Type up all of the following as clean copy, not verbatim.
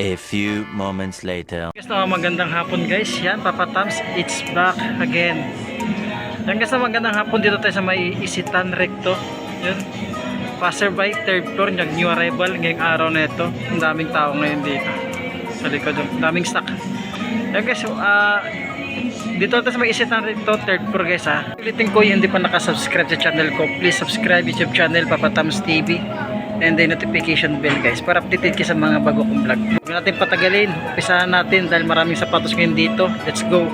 A few moments later. Guys, magandang hapon guys. Yan, Papa Tams, it's back again. Yan guys, magandang hapon dito tayo sa may Isitan Recto. Yun, passerby, third floor, yung new arrival ngayong araw na ito. Ang daming tao ngayon dito sa likod, ang daming stock. Yan guys, dito tayo sa may Isitan Recto, third floor guys ha. Ulitin ko, yung hindi pa nakasubscribe sa channel ko, please subscribe YouTube channel Papa Tams TV and the notification bell guys para updated kayo sa mga bago kong vlog. Huwag natin patagalin, umpisahan natin dahil maraming sapatos ngayon dito. Let's go!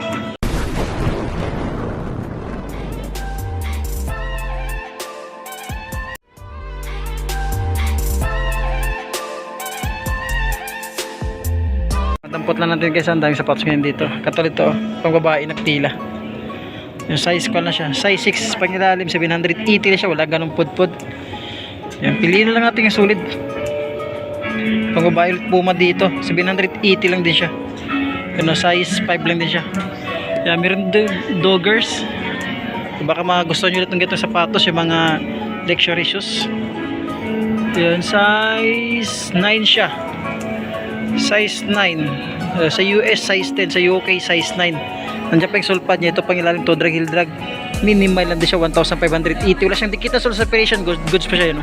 Matampot lang natin guys, ang daming sapatos ngayon dito. Katulad ito, pang babae na tila. Yung size ko na siya, size 6 pang ilalim, 780 na siya, wala ganong pudpud. Yan, piliin na lang natin yung sulit. Pang babae Puma dito, 780 lang din siya. Ano, size 5 lang din siya. Yan, meron doggers. Baka magustuhan nyo ulit ng ganitong sapatos, yung mga luxury shoes. Yan, size 9 siya. Size 9. Sa US size 10, sa UK size 9. Nandiyan pa yung sulpad niya. Ito pang ilalim to, drag heel drag. Minimal lang din siya, 1,580. Wala siyang dikita sa separation, goods pa siya yun.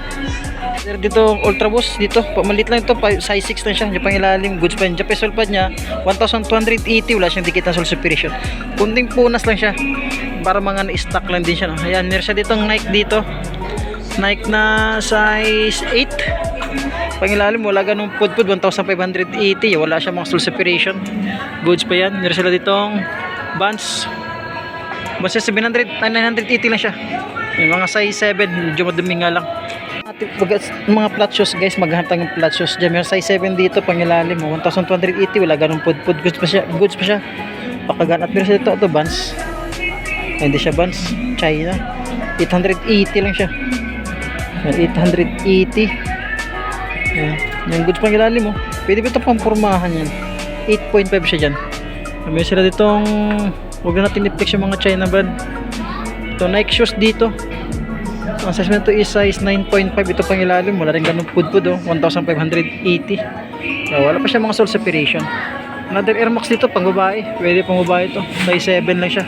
Dito ultra boost dito, maliit lang ito, size 6 lang siya. Diyan pang ilalim, goods pa yun. Diyan pa yung sulpad niya, 1,280. Wala siyang dikita sa separation. Kunting punas lang siya, para mga na-stock lang din siya, no? Ayan, meron siya ditong Nike dito, Nike na size 8. Pang ilalim, wala ganung pudpud, 1,580. Wala siya mga sole separation, goods pa yan. Meron sila ditong Vans, basta 980 lang siya. Yung mga size 7, medyo madumi nga lang. Mga flat shoes guys, maghanap tayo ng flat shoes dyan. May size 7 dito, pang ilalim 1,280, wala ganun pudpud, goods pa siya, pakagan. At meron siya dito, ito Vans. Ay, hindi siya Vans, China, 880 lang siya. 880. Yung goods pang ilalim pwede ba ito pang pormahan yan, 8.5 siya dyan. May sila ditong, huwag na natin i-flex yung mga China brand. Ito, Nike shoes dito. Ang size nito is size 9.5. Ito pang ilalim, wala rin ganun pudpud 1,580. Wala pa siya mga sole separation. Another Air Max dito, pang babae. Pwede pang babae ito, size 7 lang siya.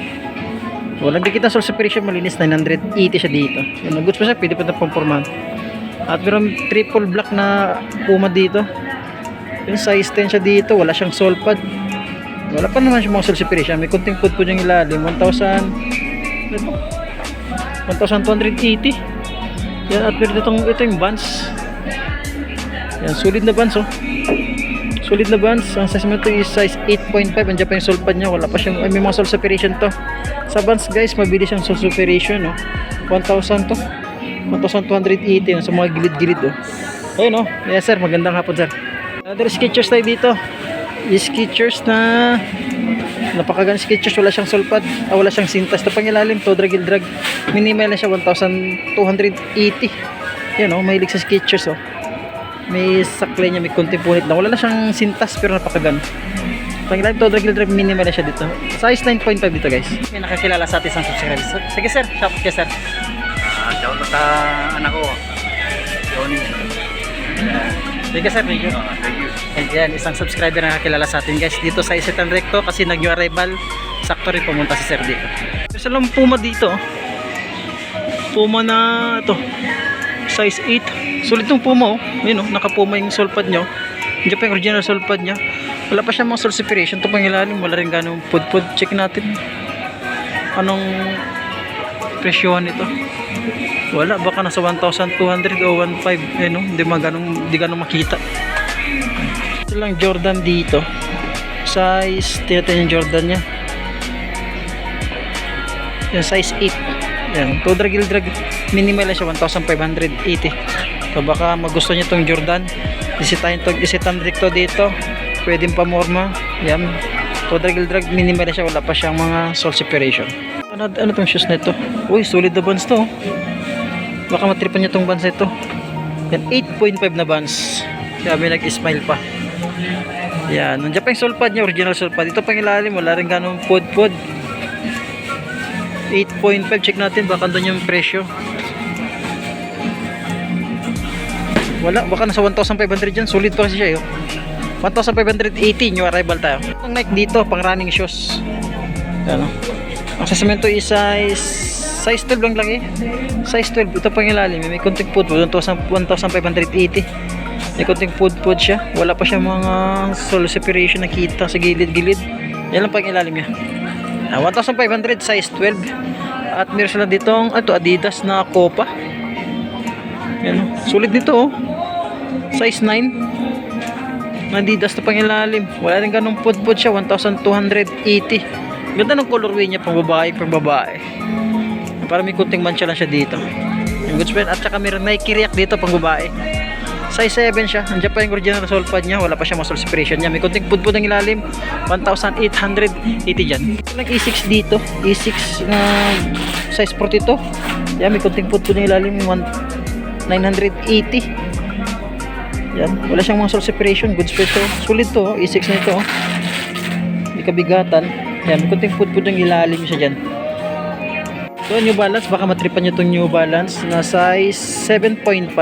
Walang dikita sole separation, malinis, 980 siya dito. Yung goods pa siya, pwede pa ito pang forman. At meron triple black na Puma dito. Yung size 10 siya dito, wala siyang sole pad. Wala pa naman siya mga sole separation. May kunting pudpud yung ilalim, 1,280. Yan, at meron ito yung Vans. Yan, solid na Vans solid na Vans. Ang size mo ito is size 8.5. Andiyan pa yung sole pad niya, wala pa siyang, may mga sole separation to. Sa Vans guys, mabilis siyang sole separation 1,000 to, 1,280 sa mga gilid-gilid ayun yes sir, magandang hapon sir. Another Skechers tayo dito. Skechers na napakaganda Skechers, wala siyang sulpad, wala siyang sintas. Ito pang ilalim to, drag heel drag, minimal na siya, 1,280. yan mahilig sa Skechers may saklay niya, may konting punit lang, wala na siyang sintas pero napakaganda. Pang ilalim to, drag heel drag, minimal na siya dito, size 9.5 dito guys. May nakakilala sa atin sa subscribers. Sige sir, shout out kayo sir. Shout out sa anak ko, Johnny. Sige sir, thank you. Thank you. And yan, isang subscriber na nakakilala sa atin guys dito sa Isitan Recto, kasi nag-new arrival, sakto rin pumunta si sir dito. There's a lang Puma dito, Puma na ito, size 8. Sulit yung Puma yun naka-Puma yung sole pad nyo. Hindi pa yung original sole pad nya, wala pa siya mga sole separation. Ito pang ilalim, wala rin ganong pudpud. Check natin anong presyohan ito. Wala, baka nasa 1,200 o 1,500 hindi ganong makita. Ito lang Jordan dito, size, tinatin yung Jordan nya, yung size 8. yan, to drag heel drag, minimal lang siya, 1,580. So baka magusto nyo itong Jordan, isitahin itong Isitan Recto dito, pwedeng pamorma. Yan, to drag heel drag, minimal lang siya, wala pa siyang mga sole separation. Ano itong shoes na ito? Uy, solid na Vans to. Baka matripan niya itong Vans na ito. Yan, 8.5 na Vans. Kaya may nag-smile pa. Yan, nandiyan pa yung sole pad niya, original sole pad. Ito pang ilalim, wala rin ganong pud-pud. 8.5, check natin, baka doon yung presyo. Wala, baka nasa 1,500 dyan. Solid pa kasi siya 1,580 new arrival tayo. Ang Nike dito pang running shoes. Ano? Ang sa semento is size 12 lang lagi. Size 12. Ito pang ilalim. May konting food 1,580. May konting food siya. Wala pa siya mga sole separation nakita sa gilid-gilid. Yan lang pang ilalim niya. 1,500 size 12. At meron sila ditong Adidas na Copa. Yan. Sulit dito oh. Size 9. Adidas na pang ilalim. Wala rin ganong food siya. 1,280. Ganda ng colorway niya pang babae. Para may kunting mancha lang siya dito. Yung goods pen. At saka meron Nike React dito pang babae. Size 7 siya. Nandiyan pa yung original sole pad niya. Wala pa siya muscle separation niya. May kunting food ng ilalim. 1,880 dyan. May E6 dito. E6 na size 42. Yan. May kunting food ng ilalim. 980. Yan. Wala siyang muscle separation. Goods pen to. Sulit to. E6 na ito. Hindi kabigatan. Yan. May kunting food ng ilalim siya dyan. So, New Balance, baka matripan nyo itong New Balance na size 7.5.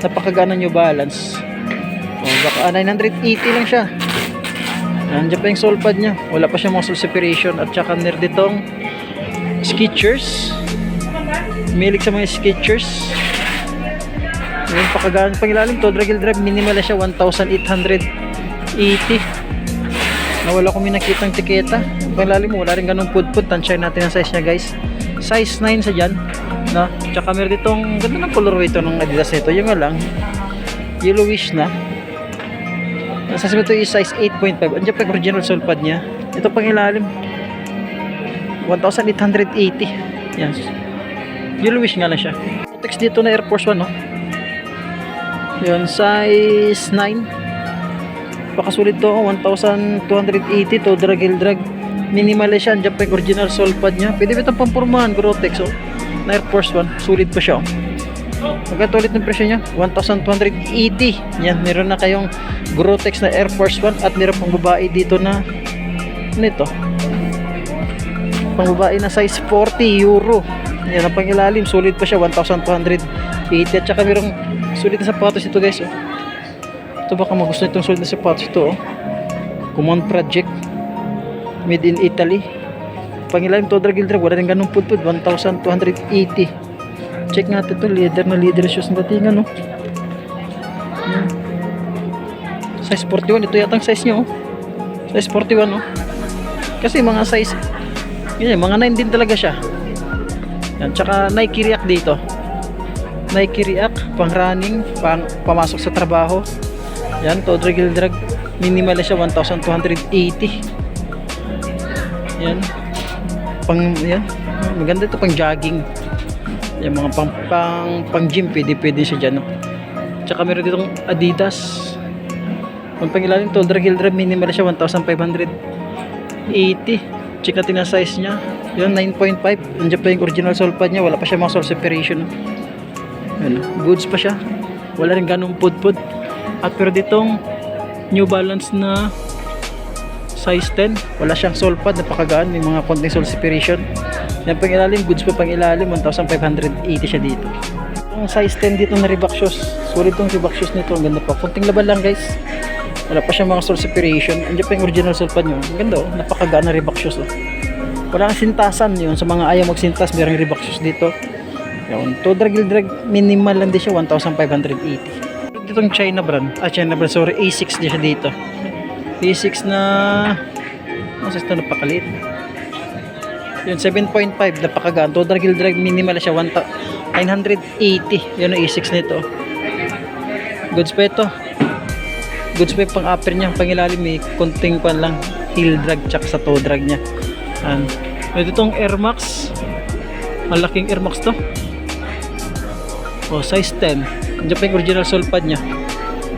Napakagana New Balance. O, baka 980 lang siya. Nandiyan pa yung sole pad nya. Wala pa siya muscle separation. At saka meron ditong Skechers. Milig sa mga Skechers. Yung pakagana pang ilalim. Toe drag heel drive. Minimal siya. 1,880. Nawala ko may nakitang tiketa. Panglalim mo, wala rin ganun food. Tansyahin natin ang size niya guys. Size 9 sa dyan. No? Tsaka meron ditong ganda ng colorway ito ng Adidas ito. Yung nga lang, yellowish na. Ang size ito is size 8.5. Andiyan pa yung original sole pad niya. Ito pang ilalim. 1,880. Yan. Yellowish nga lang siya. Text dito na Air Force 1 no? Yun, size 9. Pakasulit to, 1,280 to drag heel drag. Minimal siya, dyan pa yung original sole pad nya. Pwede ba itong pampurmahan, Grotex oh. Na Air Force 1, sulit pa siya oh. Magkano ulit ng presyo nya? 1,280. Yan, meron na kayong Grotex na Air Force 1. At meron pang babae dito na nito, pang babae na size 40 euro. Yan, ang pang ilalim, sulit pa siya, 1,280. At saka merong sulit na sapatos ito guys oh. Ito baka magustuhan itong sulit na sapatos ito oh. Command Project, made in Italy. Pangilalim to drag heel drag. Wala rin ganun food 1,280. Check natin ito. Leather shoes na datingan oh. Size 41. Ito yatang size nya oh. Size 41 oh. Kasi mga size yun, mga 9 din talaga siya. Yan. Tsaka Nike React dito. Nike React pang running, pang pamasok sa trabaho. Yan, toe drag heel drag. Minimal siya 1,280. Yan. Yan. Maganda ito pang jogging. Yan mga pang gym, pwede siya diyan, no. Tsaka meron ditong Adidas. Pang pangilalim toe drag heel drag, minimal siya 1,580. Check natin ang size niya. Yan 9.5. Nandiyan pa yung original sole pad niya, wala pa siya mga sole separation, no. Yan. Goods pa siya. Wala rin ganung pud. At pero ditong New Balance na size 10, wala siyang sole pad, napakagaan, may mga konting sole separation. Yan pang ilalim, goods pa pang ilalim, 1,580 siya dito. Yung size 10 dito na Reebok shoes, sulit tong Reebok shoes nito, ang ganda pa. Konting laban lang guys, wala pa siyang mga sole separation. Andiyan pa yung original sole pad nyo, ang ganda oh, napakagaan na Reebok shoes oh. Wala kang sintasan yun, sa mga ayaw magsintas, mayroong Reebok shoes dito. Yun, toe drag heel drag, minimal lang din siya, 1,580. Ditong China brand, sorry, A6 din siya dito. A6 na nasa ito napakalit. Yun, 7.5, napakagaan. Toe drag heel drag, minimal siya, 980. Yun ang A6 nito. Goods pa ito. Goods pa pang upper niya, pang ilalim may konting pan lang heel drag tsaka sa toe drag niya. Ito itong Air Max, malaking Air Max to. Oh, size 10. Andiyan pa yung original sole pad nya.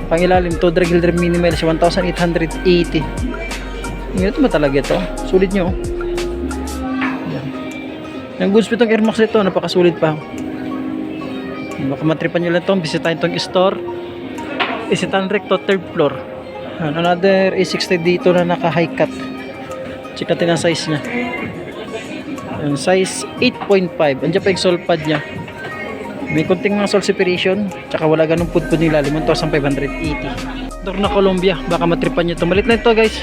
Pangilalim, toe drag heel drag, minimal siya, 1,880. Ito ba talaga ito? Sulit nyo. Yung goods pa itong Air Max ito, napakasulit pa. Baka matripan nyo lang ito, bisitahin itong store. Isitan recto, 3rd floor. Another A60 dito na naka high cut. Check natin ang size nya. Yung size 8.5. Andiyan pa yung sole pad nya. May konting mga sole separation, tsaka wala ganung pudpud nilalim, 1,580. Door na Columbia, baka matripan nyo ito. Malit lang ito guys.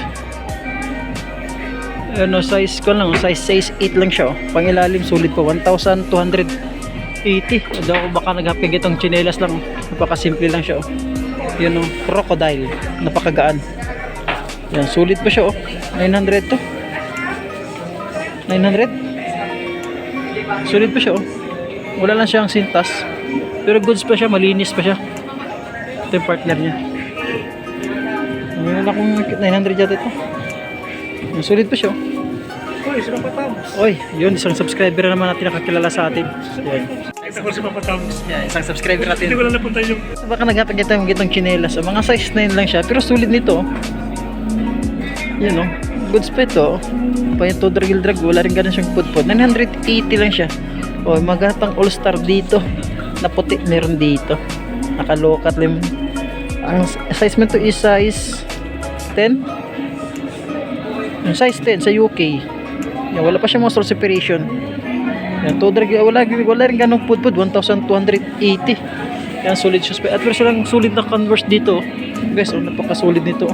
Ano, size ko lang, size 8 lang siya. Pangilalim, sulit po, 1,280. Daw baka naghapig itong chinelas lang. Napakasimple lang siya. Yun o, crocodile. Napakagaan. Yan, sulit pa siya 900 to. 900. Sulit pa siya Wala lang siyang sintas. Pero goods pa siya, malinis pa siya. Ito yung partner niya. Mayroon akong 900 yata ito. Sulit pa siya Uy, si Papa Toms. Oy, yun, isang subscriber naman natin nakakilala sa atin. Yan. Ako si Papa Toms. Yan, isang subscriber natin. Hindi ko lang napunta yung... Baka naghatag ito yung gitong chinelas. Mga size 9 lang siya, pero sulit nito. Yan goods pa ito. Pa yung Todragil drag, wala rin ganun siyang pudpud. 980 lang siya. Magatang all star dito. Na puti, meron dito. Nakalokat lim. Ang size mo to is size 10. Yung size 10 sa UK. Yan, wala pa siya mga source separation. Yan, Todragil, wala rin ganung pudpud. 1,280. Yan, solid shoes pa. At meron lang solid na Converse dito. Guys, napaka-solid nito.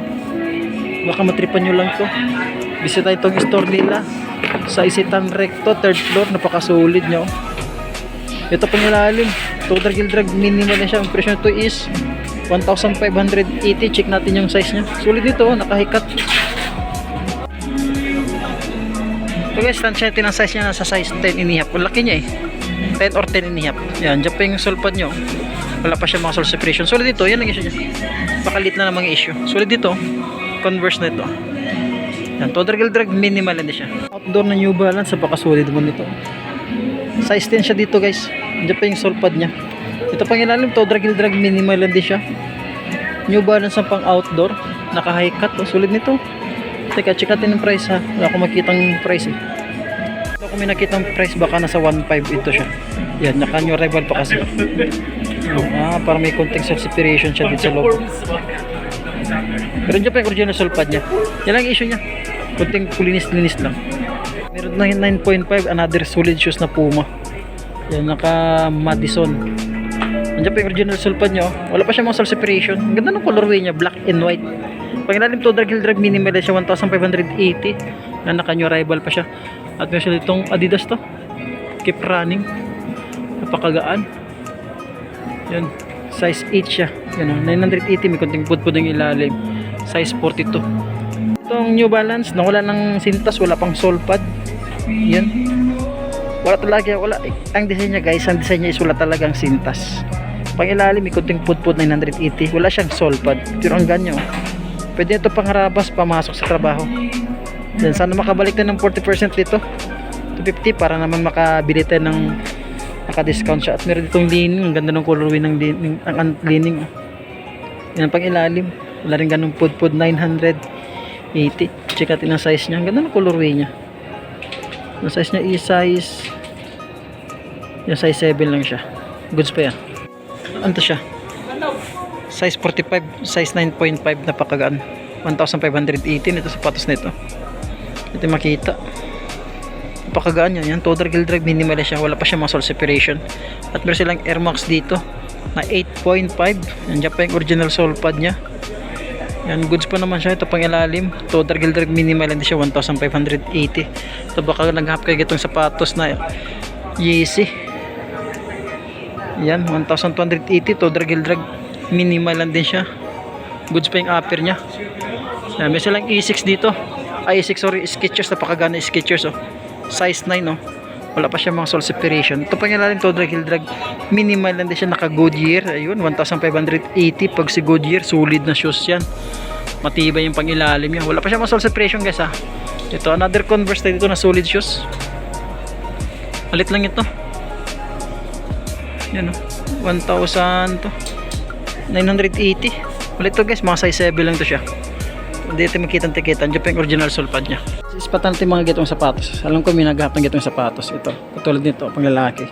Baka matripan nyo lang to. Bisita itong store nila sa Isitan Recto, 3rd floor. Napaka-solid nyo. Ito pang ilalim, Todragil drag, minimal na siya. Ang presyo nito is 1,580. Check natin yung size nya. Sulit nito, nakahikat. So guys, tansya natin ang size nya. Nasa size 10.5. Ang laki nya 10 or 10.5. Yan, dyan pa yung sulpad nyo. Wala pa siya mga sole separation. Sulit dito, yan ang issue nya. Bakalit na namang issue. Sulit dito, Converse na ito. Yan, Todragil drag, minimal na siya. Outdoor na New Balance, napaka-solid mo nito. Size 10 siya dito guys. Diyan pa yung sole pad nya. Ito pang ilalim, Todragil drag, minimal lang din siya. New Balance ang pang outdoor. Naka-high cut. Sulit nito. Teka, check natin yung price ha. Wala akong makitang price Wala akong nakitang price, baka nasa 1.5 ito siya. Yan, naka-new arrival pa kasi. Para may konting sole separation siya dito sa loob. Pero dyan pa yung original sole pad nya. Yan lang issue nya. Konting kulinis-linis lang. Meron na 9.5, another solid shoes na Puma. Yan, naka Madison. Nandiyan pa yung original sole pad nya. Wala pa siya mga sole separation. Ang ganda ng colorway nya, black and white. Pangilalim Todragil drag, minimal siya, 1,580. Na naka new arrival pa siya. At meron siya itong Adidas to. Keep running. Napakagaan. Yan, size 8 siya. Yan 980, may konting pudpud ng ilalim. Size 42. Itong New Balance, wala ng sintas, wala pang sole pad. Yan. Wala talaga, wala. Ang design niya guys, ang design niya is wala talagang sintas. Pang ilalim, may konting pudpud, 980. Wala siyang sole pad. Pero ang ganyo. Pwede ito pang harabas, pamasok sa trabaho. Yan, sana makabalik na ng 40% dito. 250 para naman makabili tayo ng naka-discount siya. At meron ditong lining, ang ganda ng colorway ng lining. Yan, pang ilalim, wala rin ganung pudpud, 980. Check natin ang size niya. Ang ganda ng colorway niya. Ang size niya is size, yung size 7 lang siya. Goods pa yan. Ano to siya? Size 45, size 9.5, napakagaan. 1,518 ito sapatos nito. Ito makita. Napakagaan yan. Yan, Todragil drag, minimal siya. Wala pa siya mga sole separation. At meron silang Air Max dito na 8.5. Yan, dyan pa yung original sole pad nya. Yan, goods pa naman siya. Ito pang ilalim, Todragil drag, minimal din siya, 1,580. Ito baka naghap kayo itong sapatos na Yeezy. Yan, 1,280. Todragil drag, minimal lang din siya. Goods pa yung upper nya. Yan, may silang E6 dito. Ay, E6, sorry, Skechers. Napakagana Skechers size 9 wala pa siya mga sole separation. Ito pang ilalim, Todragil drag, minimal lang din siya, naka Goodyear. Ayun, 1,580. Pag si Goodyear, solid na shoes yan, matibay yung pang ilalim niya. Wala pa siya mga sole separation guys ha. Ito, another Converse tayo dito na solid shoes. Malit lang ito. Yan 1,000 to 980. Malit to guys, mga size 7 lang to siya. Hindi ito makitang-tikitan. Diyan pa yung original sole pad nya. Ispatan natin mga gitong sapatos. Alam ko may naghahap ng gitong sapatos. Ito, katulad nito, pang lalaki.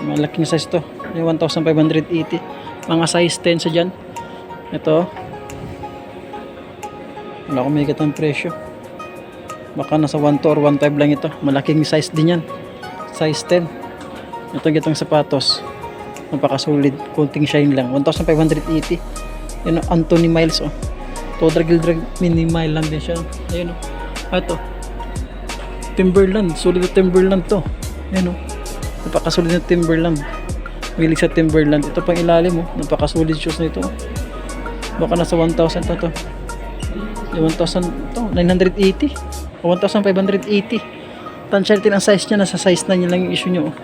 Malaking size to. Yung 1,580. Mga size 10 sa dyan. Ito. Wala ko may gitang presyo. Baka nasa 1.2 or 1.5 lang ito. Malaking size din yan. Size 10. Ito gitong sapatos. Napakasulit. Kunting shine lang. 1,580. Yan, Anthony Miles, oh. To drag minimal lang din siya. Ayun, oh. Ito. Timberland. Solid na Timberland to. Ayun, oh. Napakasolid na Timberland. Milig sa Timberland. Ito pang ilalim, oh. Napakasolid shoes na ito. Baka nasa 1,000 to. 1,000 to. 980. O 1,580. Tansyatin ang size niya. Nasa size 9 lang yung issue niya, oh.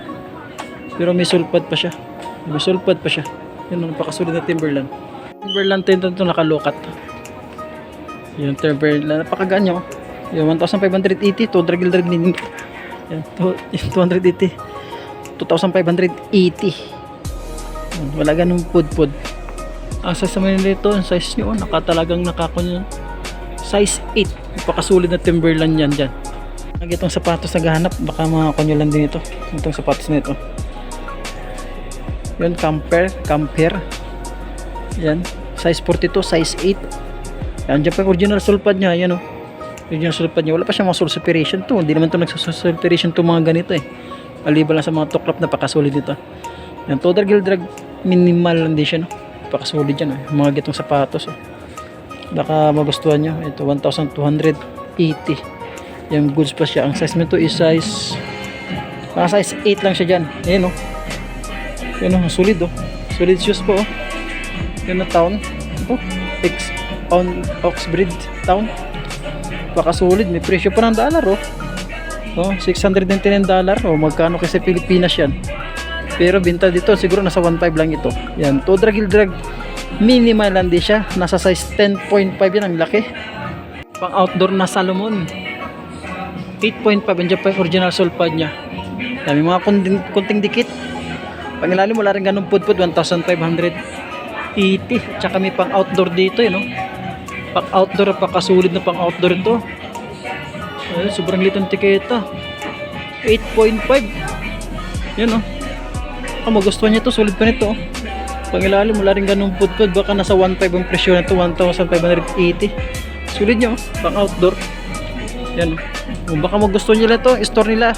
Pero may sulpad pa siya. May sulpad pa siya. Yun, napakasolid na Timberland. Timberland ito nakalukat. Yung Timberland, napakagaan niya, oh. Yung 1,580, to drag din. Yan, 280. 2,580. Wala ganun pud. Ang size naman nito, ang size nyo, talagang nakakunya. Size 8. Napakasulit na Timberland yan dyan. Itong sapatos naghahanap, baka makakunyo lang din ito. Itong sapatos na ito. Yun, camper. Yan, size 42, size 8. Yan, dyan pa yung original sulpad nya. Yan, oh. Original sulpad nya. Wala pa siya mga sole separation to. Hindi naman to nagsusole separation to mga ganito, eh. Maliban lang sa mga tuklap, napakasulit dito. Yan, total drag minimal lang din siya, no? Napakasulit yan, oh. Mga gitong sapatos, oh. Baka magustuhan nyo. Ito, 1,280. Yung goods pa siya. Ang size nito is size 8 lang siya dyan. Ayan, oh. Yan, oh. Solid, oh. Solid shoes po, oh. Yan na town. Ito, Oxbridge Town. Baka solid, may presyo pa ng dollar, oh. Oh, $610. Oh, magkano kasi Pilipinas yan. Pero binta dito siguro nasa 1.5 lang ito. Yan, to drag minimal lang din siya. Nasa size 10.5 yan, ang laki. Pang outdoor na Salomon. 8.5 ang pa yung original sulpad niya. Yan, may mga kunting dikit. Pangilalim wala rin ganun pudpud, 1,580. Tsaka may pang outdoor dito, eh, no? Pang outdoor, pakasulit na pang outdoor ito. Ay, sobrang litong tiketa. 8.5. Yan, oh. Magustuhan niya to, solid pa nito, oh. Pangilalim wala rin ganung pudpud, baka nasa 1.5 ang presyo na to, 1,580. Solid niya, oh. Pang outdoor. Yan, oh. Baka magustuhan nila to, store nila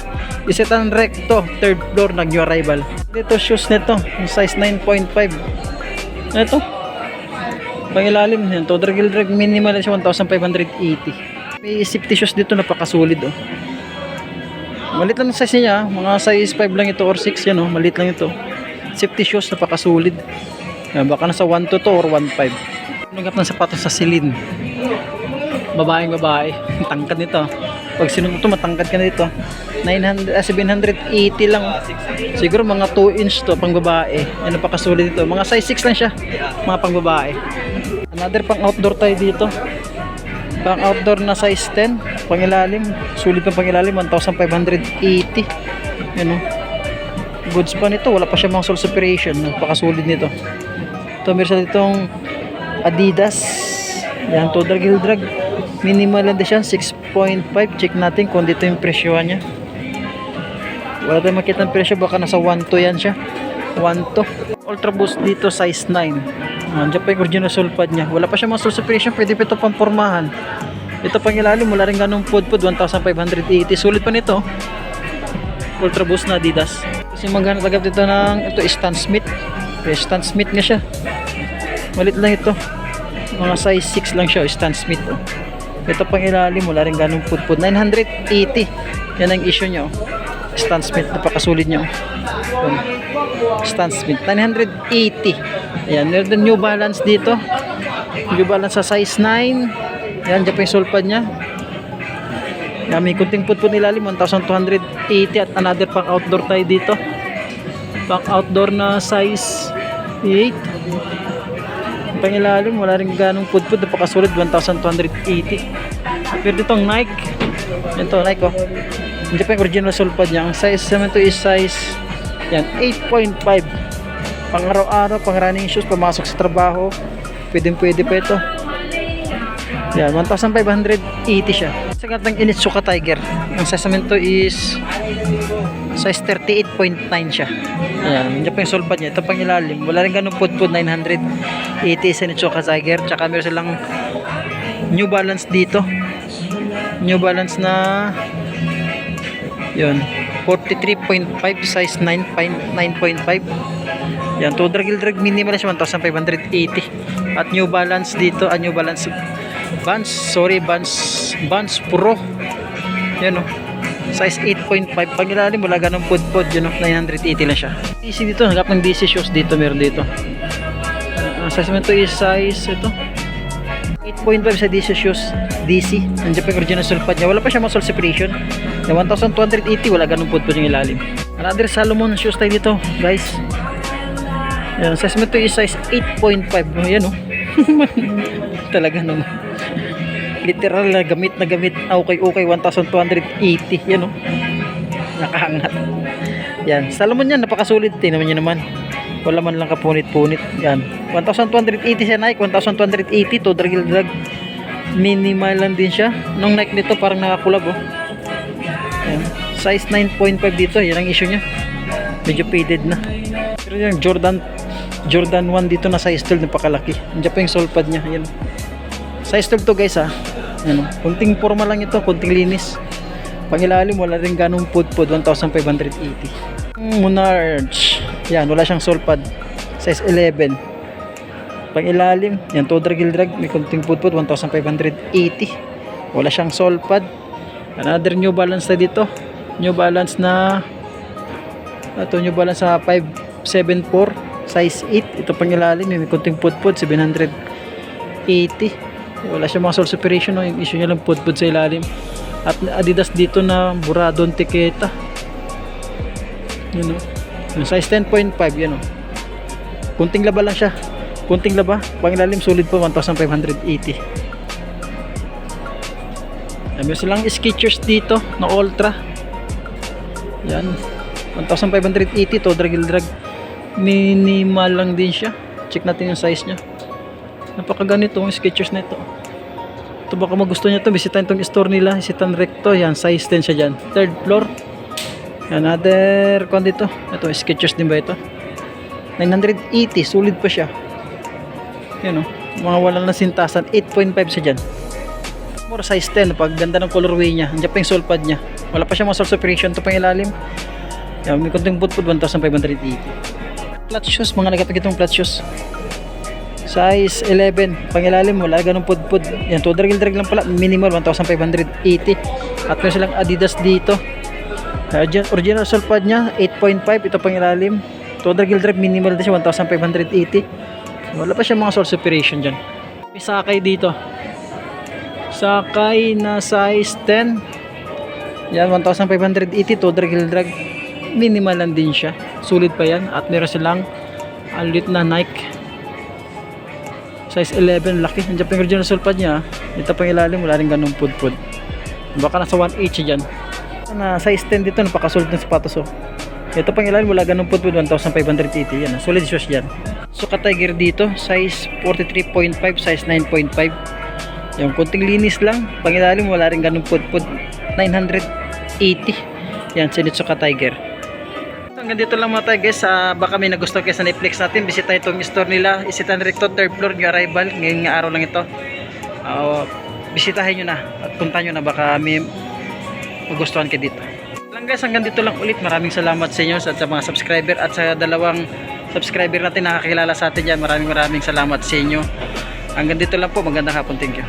Isetan Recto, 3rd floor, new arrival. Dito shoes nito, size 9.5. Ito pangilalim yan, to drag minimal siya, 1,580. May safety shoes dito, napakasulit, oh. Malit lang ang size niya, mga size 5 lang ito or 6 yan, oh. Malit lang ito. Safety shoes, napakasulit. Yan, baka nasa 1.2 to or 1.5. Nagap ng sapatos sa Celine. Babae. Tangkad nito. Pag sinunod ito, matangkad ka na dito. 780 lang. Siguro mga 2 inch to, pang babae. Yan, napakasulit dito. Mga size 6 lang siya, mga pang babae. Another pang outdoor tayo dito. Pang outdoor na size 10, pangilalim, sulit ng pangilalim, 1,580. Yan, oh. Goods pa nito, wala pa siya mga sole separation, napakasulit nito. Ito, meron sa ditong Adidas. Yan, to drag minimal lang din siya, 6.5. Check natin kung dito yung presyohan niya. Wala tayong makita ng presyo, baka nasa 1.2 yan siya. 1.2. Ultra Boost dito, size 9. Andiyan pa yung original sulpad niya. Wala pa siya mga sole separation, pwede pa ito pang pormahan. Ito pang ilalim, wala rin ganung pudpud, 1,580. Sulit pa nito. Ultra Boost na Adidas. Kasi maghanap agad dito ng, ito Stan Smith. Stan Smith nga siya. Malit lang ito. Mga size 6 lang siya, Stan Smith, oh. Ito pang ilalim, wala rin ganung pudpud. 980. Yan ang issue niya, oh. Stan Smith, napakasulit niya, oh. Stan Smith, 980. Ayan, meron din New Balance dito. New Balance sa size 9. Ayan, dyan pa yung sulpad nya. Ayan, may kunting pudpud nilalim, 1,280. At another pang outdoor tayo dito. Pang outdoor na size 8. Pang ilalim, wala rin ganong pudpud, napakasulit, 1,280. Pero ditong Nike. Ito, Nike, oh. Dyan pa yung original sulpad nya. Ang size naman ito is size, yan, 8.5. Pang araw-araw, pang running shoes, pumasok sa trabaho, pwede pa ito. Yan, 1,580 siya. Sa gatang Initsuka Tiger, ang size naman ito is size 38.9 siya. Yan, dyan pa yung sulpad niya. Ito pang ilalim, wala rin ganun pudpud, 980 sa Initsuka Tiger. Tsaka meron silang New Balance dito. New Balance na yun, 43.5, size 9.5. Yan, to drag minimal siya, 1,580. At New Balance dito, New Balance Vans, Vans Pro. Yan o. Size 8.5. Pag ilalim wala ganun pod-pod, yun o. 980 lang siya. DC dito, hangap ng DC shoes dito, meron dito. Size mo ito is size ito 8.5 sa DC shoes, DC. Nandiyan pa yung original sulpad niya. Wala pa siya mga sole separation. Yung 1280, wala ganun pod-pod yung ilalim. Another Salomon shoes tayo dito, guys. Yan, size mo ito is size 8.5. Yan o. Talaga naman. Literal na gamit okay 1280. Yan o. Nakahangat. Yan, Salomon yan, napakasulit. Tingnan niyo naman. Wala man lang kapunit-punit. Yan. 1280 siya Nike, 1280 to drag. Minimal lang din siya. Nung Nike nito parang nakakulab oh. Yan. Size 9.5 dito, yan ang issue niya. Medyo faded na. Pero yung Jordan 1 dito na size 12 napakalaki. Andiyan pa yung sole pad niya. Yan. Size 12 to guys ha. Yan. Kunting forma lang ito, kunting linis. Pangilalim wala rin ganong pod-pod, 1580. Monarch. Yan, wala siyang sole pad. Size 11. Pang ilalim, yan, to drag, may kunting pod-pod, 1580. Wala siyang sole pad. Another New Balance na dito. New Balance na New Balance sa 574 size 8. Ito pang ilalim, may kunting pod-pod, 780. Wala siyang mga sole separation, no? Yung issue niya lang pod-pod sa ilalim. At Adidas dito na Buradon Tiketa. Yun o. Yung size 10.5 yan o. Kunting laba lang siya. Kunting laba. Pangilalim solid po 1580. Meron silang Skechers dito na Ultra. Yan. 1580 to drag. Minimal lang din siya. Check natin yung size niya. Napakaganito yung Skechers na ito. Ito baka magusto niya ito. Bisitahin itong store nila. Isitan Recto. Yan. Size 10 siya dyan. Third floor. Another kon dito. Ito, Skechers din ba ito? 980, sulit pa siya. Yan o, mga walang nasintasan. 8.5 siya dyan. More size 10, pag ganda ng colorway niya. Andiyan pa yung sole pad niya. Wala pa siya mga sole separation. Ito pang ilalim. Yan, may konting boot-boot, 1580. Flat shoes, mga nagapagitong flat shoes. Size 11, pang ilalim, wala ganun pod-pod. Yan, to drag lang pala. Minimal, 1580. At meron silang Adidas dito. Original sole pad niya 8.5, ito pang ilalim. To drag minimal din siya, 1580. Wala pa siya mga sole separation dyan. May sakay dito. Sakay na size 10. Yan, 1580. To drag minimal lang din siya. Sulit pa yan. At meron silang alit na Nike size 11, laki. Nandiyan pa yung original sole pad niya. Ito pang ilalim, wala rin ganun pod-pod. Baka nasa 1.8 siya dyan. Na size 10 dito, napakasulit ng sapatos oh. Ito pang ilalim, wala ganun pod-pod, 1580. Yan, solid shoes yan. Suka Tiger dito, size 43.5, size 9.5. Yung kunting linis lang. Pang ilalim, wala rin ganun pod-pod, 980. Yan, sinit Suka Tiger. Hanggang dito lang mga tayo guys. Baka may nagustuhan kayo sa Netflix natin. Bisitahin itong store nila, Isitan Recto, third floor, new arrival. Ngayong araw lang ito. Bisitahin nyo na at puntahan nyo na, baka may magustuhan kayo dito lang guys. Hanggang dito lang ulit. Maraming salamat sa inyo at sa mga subscriber at sa dalawang subscriber natin nakakilala sa atin dyan. Maraming salamat sa inyo. Hanggang dito lang po. Magandang hapon. Thank you.